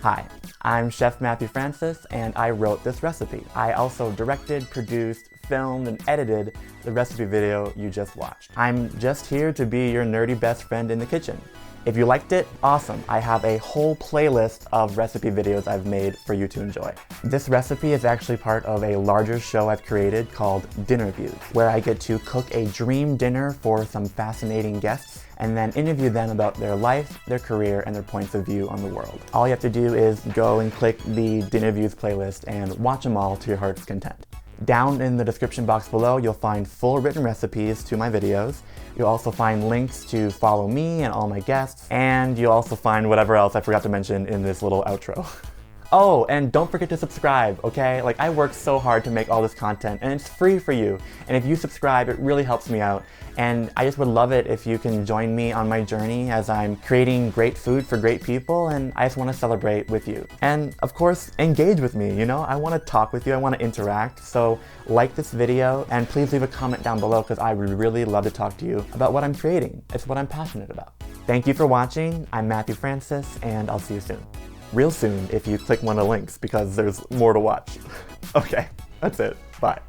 Hi, I'm Chef Matthew Francis, and I wrote this recipe. I also directed, produced, filmed, and edited the recipe video you just watched. I'm just here to be your nerdy best friend in the kitchen. If you liked it, awesome. I have a whole playlist of recipe videos I've made for you to enjoy. This recipe is actually part of a larger show I've created called DinnerViews, where I get to cook a dream dinner for some fascinating guests and then interview them about their life, their career, and their points of view on the world. All you have to do is go and click the DinnerViews playlist and watch them all to your heart's content. Down in the description box below, you'll find full written recipes to my videos. You'll also find links to follow me and all my guests, and you'll also find whatever else I forgot to mention in this little outro. Oh, and don't forget to subscribe, okay? Like, I work so hard to make all this content, and it's free for you. And if you subscribe, it really helps me out. And I just would love it if you can join me on my journey as I'm creating great food for great people, and I just want to celebrate with you. And of course, engage with me, you know? I want to talk with you, I want to interact. So like this video, and please leave a comment down below because I would really love to talk to you about what I'm creating. It's what I'm passionate about. Thank you for watching. I'm Matthew Francis, and I'll see you soon. Real soon if you click one of the links because there's more to watch. Okay, that's it. Bye.